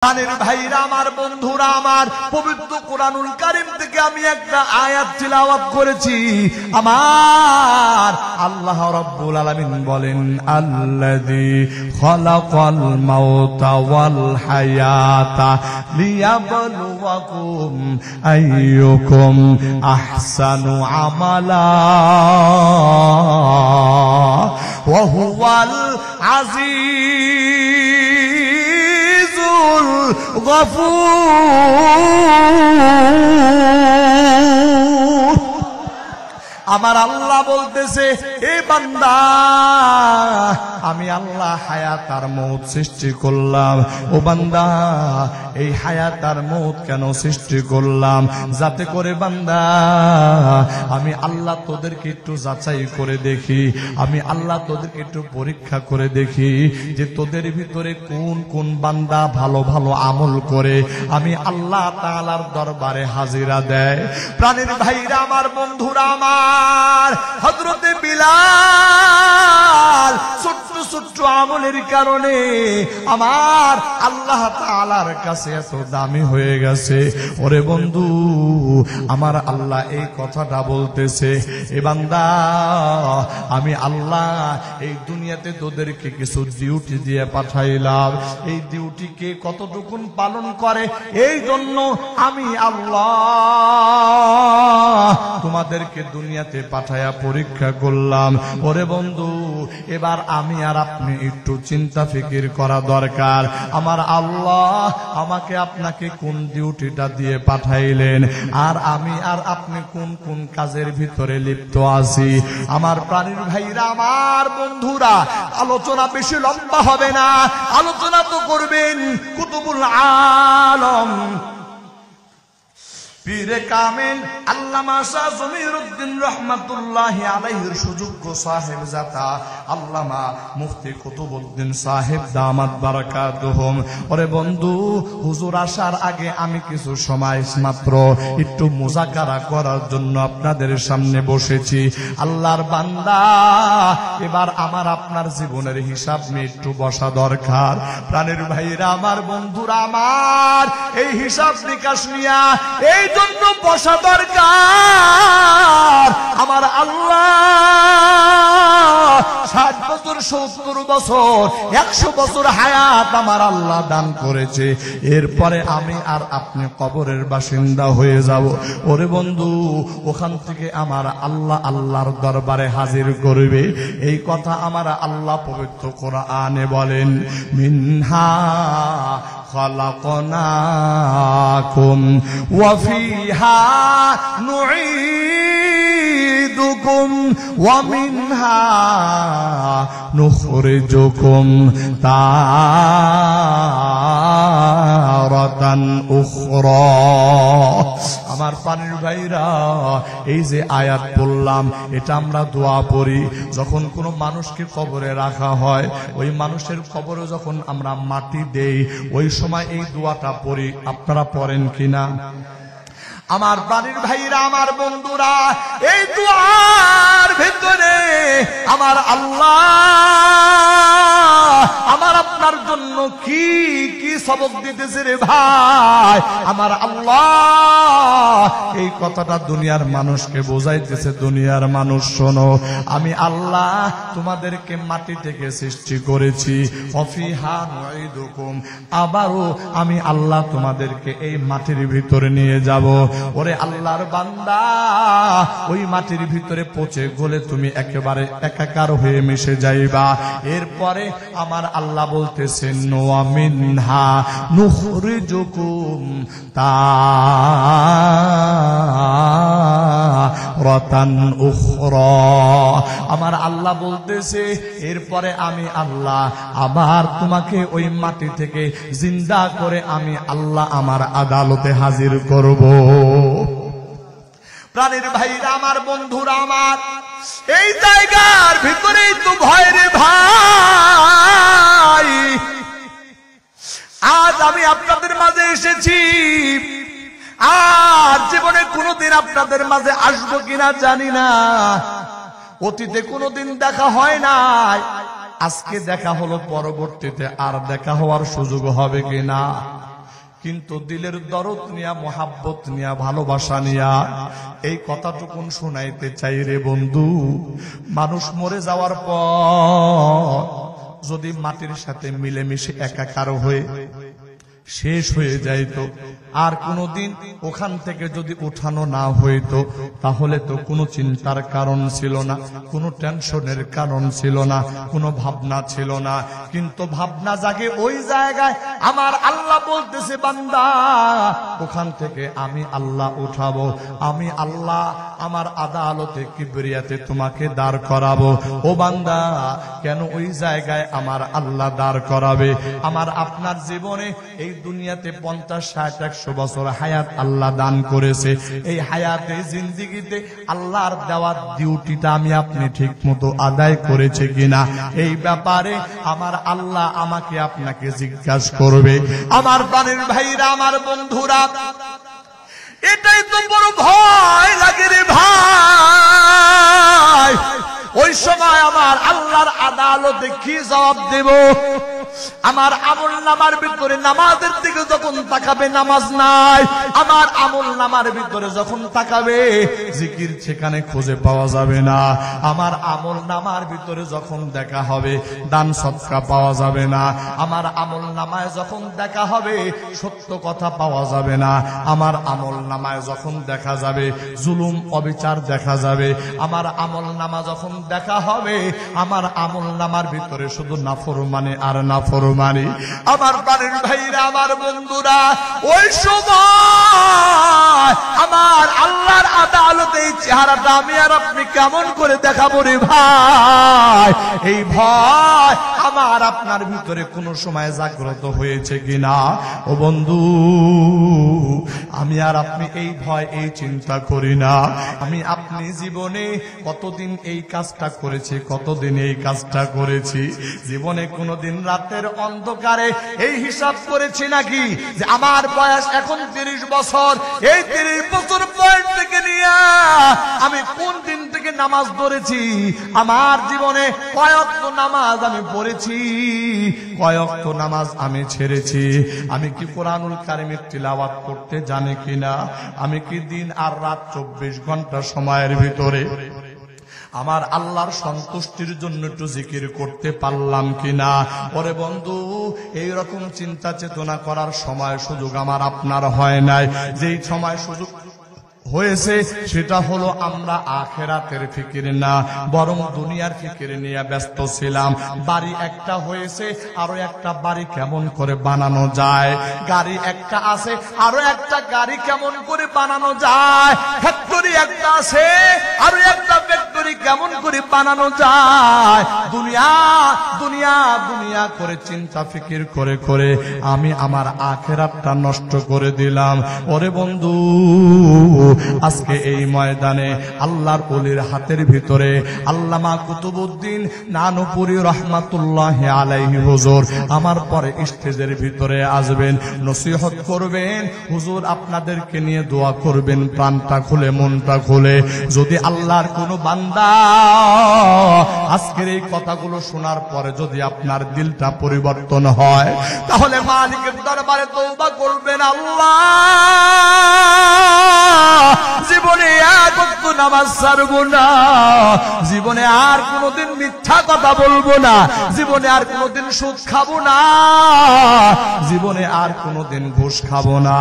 প্রাণের ভাইরা আমার, বন্ধুরা আমার, পবিত্র কোরআনুল কারীম থেকে আমি একটা আয়াত তিলাওয়াত করেছি। আমার আল্লাহ রাব্বুল আলামিন বলেন, আল্লাযী খালাকাল মাউতা ওয়াল হায়াতা লিয়াবলুয়াকুম আইয়ুকুম আহসানু আমালা ওয়া হুয়াল আজিজুল গফুর। আমার আল্লাহ বলতেছে, এ বান্দা, আমি আল্লাহ হায়াত আর মউত সৃষ্টি করলাম। ও বান্দা, এই হায়াত আর মউত কেন সৃষ্টি করলাম? যাতে করে বান্দা, আমি আল্লাহ তোদেরকে একটু যাচাই করে দেখি, আমি আল্লাহ তোদেরকে একটু পরীক্ষা করে দেখি যে তোদের ভিতরে কোন কোন বান্দা ভালো ভালো আমল করে আমি আল্লাহ তাআলার দরবারে হাজিরা দেয়। প্রাণের ভাইরা আমার, বন্ধুরা আমার, হযরতে বিলাল ছোট্ট ছোট্ট আমলের কারণে আমার আল্লাহ তাআলার কাছে এত দামি হয়ে গেছে। ওরে বন্ধু, আমার আল্লাহ এই কথাটা বলতেছে, এ বান্দা, আমি আল্লাহ এই দুনিয়াতে তোদেরকে কিছু ডিউটি দিয়ে পাঠাইলাম। এই ডিউটিকে কতটুকুন পালন করে, এই জন্য আমি আল্লাহ তোমাদেরকে দুনিয়াতে পাঠায়া পরীক্ষা করলাম। ওরে বন্ধু, এবার আমি আর আপনি একটু চিন্তা ফিকির করা দরকার। আমার আল্লাহ আমাকে আপনাকে কোন ডিউটিটা দিয়ে পাঠাইলেন, আর আমি আর আপনি কোন কোন কাজের ভিতরে লিপ্ত আছি। আমার প্রাণীর ভাইরা আমার, বন্ধুরা, আলোচনা বেশি লম্বা হবে না, আলোচনা তো করবেন কুতুবুল আলম পীরে কামেল আল্লামা শাহ জমিরউদ্দিন রাহমাতুল্লাহি আলাইহির সুযোগ্য সাহেব জাতা আল্লামা মুফতি কুতুবউদ্দিন সাহেব দামাত বারাকাতুহুম। ওরে বন্ধু, হুজুর আসার আগে আমি কিছু সময় মাত্র একটু মুযাকারা করার জন্য আপনাদের সামনে বসেছি। আল্লাহর বান্দা, এবার আমার আপনার জীবনের হিসাব নিয়ে একটু বসা দরকার। প্রাণের ভাইরা আমার, বন্ধুরা আমার, এই হিসাব নিকাশ নিয়া এই জন্য বসা দরকার। আমার আল্লাহ 60 বছর, 70 বছর, 100 বছর হায়াত আমার আল্লাহ দান করেছে। এরপরে আমি আর আপনি কবরের বাসিন্দা হয়ে যাব। ওরে বন্ধু, ওখান থেকে আমার আল্লাহ আল্লাহর দরবারে হাজির করবে। এই কথা আমার আল্লাহ পবিত্র কোরআনে বলেন, মিনহা খালাকনাকুম ওয়া ফিহা নুঈদুকুম ওয়া মিনহা নুখরিজুকুম তারাতান উখরা। আমার প্রাণের ভাইরা, এই যে আয়াত বললাম, এটা আমরা দোয়া পড়ি যখন কোনো মানুষকে কবরে রাখা হয়। ওই মানুষের কবরে যখন আমরা মাটি দেই, ওই সময় এই দোয়াটা পড়ি। আপনারা পড়েন কিনা? আমার প্রাণের ভাইরা আমার, বন্ধুরা, এই দোয়ার ভিতরে আমার আল্লাহ আমার আপনার জন্য কি কি সবক দিতেছে রে ভাই। আমার আল্লাহ এই কথাটা দুনিয়ার মানুষকে বোঝাইতেছে, দুনিয়ার মানুষ শোনো, আমি আল্লাহ তোমাদেরকে মাটি থেকে সৃষ্টি করেছি, অফিহা নুঈদুকুম, আবারও আমি আল্লাহ তোমাদেরকে এই মাটির ভিতরে নিয়ে যাব। ওরে আল্লাহর বান্দা, ওই মাটির ভিতরে পচে গলে তুমি একেবারে একাকার হয়ে মিশে যাইবা। এরপরে আমার আল্লাহ বলতেছেন, ওয়া মিনহা নুখরিজুকুম তারাতান উখরা। আমার আল্লাহ বলতেছে, এরপরে আমি আল্লাহ আবার তোমাকে ওই মাটি থেকে জিন্দা করে আমি আল্লাহ আমার আদালতে হাজির করব। প্রাণের ভাইরা আমার, বন্ধুরা আমার, এই জায়গার ভিতরেই তো ভয় রে ভাই। আজ আমি আপনাদের মাঝে এসেছি, আর জীবনে কোনোদিন আপনাদের মাঝে আসবো কিনা জানি না। অতীতে কোনোদিন দেখা হয় নাই, আজকে দেখা হলো, পরবর্তীতে আর দেখা হওয়ার সুযোগ হবে কিনা কিন্তু দিলের দরদ নিয়া, মোহাব্বত নিয়া, ভালোবাসা নিয়া এই কথাটুকুন শোনাইতে চাই রে বন্ধু। মানুষ মরে যাওয়ার পর যদি মাটির সাথে মিলেমিশে একাকার হয়ে শেষ হয়ে যাইতো, আর কোনদিন ওখান থেকে যদি উঠানো না হইতো, তাহলে তো কোনো চিন্তার কারণ ছিল না, কোনো টেনশনের কারণ ছিল না, কোনো ভাবনা ছিল না। কিন্তু ভাবনা জাগে ওই জায়গায়। আমার আল্লাহ বলতেছে, বান্দা ওখান থেকে আমি আল্লাহ উঠাবো, আমি আল্লাহ আমার আদালতে কিবরিয়াতে তোমাকে দাঁড় করাবো। ও বান্দা, কেন ওই জায়গায় আমার আল্লাহ দাঁড় করাবে? আমার আপনার জীবনে এই দুনিয়াতে 50, 60, 100 বছর হায়াত আল্লাহ দান করেছে। এই হায়াতে জিন্দেগিতে আল্লাহর দেওয়ার ডিউটিটা আমি আপনি ঠিক মতো আদায় করেছে কিনা, এই ব্যাপারে আমার আল্লাহ আমাকে আপনাকে জিজ্ঞাসা করবে। আমার প্রাণের ভাইরা, আমার বন্ধুরা, এটাই তো বড় ভয় লাগে রে ভাই। ওই সময় আমার আল্লাহর আদালতে কি জবাব দেব? আমার আমল নামার ভিতরে নামাজের দিকে যখন তাকাবে নামাজ নাই, আমার আমল নামার ভিতরে যখন তাকাবে জিকির সেখানে খুঁজে পাওয়া যাবে না। আমার আমল নামার ভিতরে যখন দেখা হবে দান সদকা পাওয়া যাবে না। আমার আমল নামায় যখন দেখা হবে সত্য কথা পাওয়া যাবে না। আমার আমল নামায় যখন দেখা যাবে জুলুম অবিচার দেখা যাবে। আমার আমল নামা যখন দেখা হবে, আমার আমল নামার ভিতরে শুধু নাফরমানি আর নাফরমানি। আমার প্রাণের ভাইরা, আমার বন্ধুরা, ওই সময় আমার আল্লাহর আদালতে এই চেহারাটা আমি আর আপনি কেমন করে দেখাবো রে ভাই? এই ভয় আমার আপনার ভিতরে কোনো সময় জাগ্রত হয়েছে কিনা? ও বন্ধু, আমি আর আপনি এই ভয়, এই চিন্তা করি না। আমি আপনি জীবনে কতদিন এই কাজটা করেছি, কতদিন এই কাজটা করেছি? জীবনে কোনদিন রাতের অন্ধকারে এই হিসাব করেছি নাকি যে আমার বয়স এখন 30 বছর, এই 30 বছর বয়স থেকে নিয়ে আমি কোন দিন থেকে নামাজ ধরেছি? আমার জীবনে কয়েকটা নামাজ আমি পড়েছি, কয়েকটা নামাজ আমি ছেড়েছি। আমি কি কোরআনুল কারিমের তিলাওয়াত করতে জানি কিনা? আমি কি দিন আর রাত 24 ঘন্টা সময়ের ভিতরে আমার আল্লাহর সন্তুষ্টির জন্য একটু জিকির করতে পারলাম কিনা? ওরে বন্ধু, এইরকম চিন্তা চেতনা করার সময় সুযোগ আমার আপনার হয় নাই। যেই সময় সুযোগ হয়েছে সেটা হলো আমরা আখিরাতের ফিকির না, বরং দুনিয়ার ফিকির নিয়ে ব্যস্ত ছিলাম। বাড়ি একটা হয়েছে, আরো একটা বাড়ি কেমন করে বানানো যায়। গাড়ি একটা আছে, আরো একটা গাড়ি কেমন করে বানানো যায়। ফ্যাক্টরি একটা আছে, আরো একটা ফ্যাক্টরি কেমন করে বানানো যায়। দুনিয়া দুনিয়া দুনিয়া করে চিন্তা ফিকির করে করে আমি আমার আখিরাতটা নষ্ট করে দিলাম। ওরে বন্ধু, আজকে এই ময়দানে আল্লাহর ওলির হাতের ভিতরে আল্লামা কুতুবউদ্দিন নানুপুরি রহমাতুল্লাহি আলাইহি হুজুর আমার পরে স্টেজের ভিতরে আসবেন, নসিহত করবেন। হুজুর আপনাদেরকে নিয়ে দোয়া করবেন, প্রাণটা খুলে, মনটা খুলে। যদি আল্লাহর কোনো বান্দা আজকের এই কথাগুলো শোনার পরে যদি আপনার দিলটা পরিবর্তন হয়, তাহলে মালিকের দরবারে তওবা করবেন, আল্লাহ জীবনে এক ওয়াক্ত নামাজ ছাড়বো না, জীবনে আর কোনোদিন মিথ্যা কথা বলবো না, জীবনে আর কোনোদিন সুদ খাবো না, জীবনে আর কোনোদিন ঘুষ খাবো না।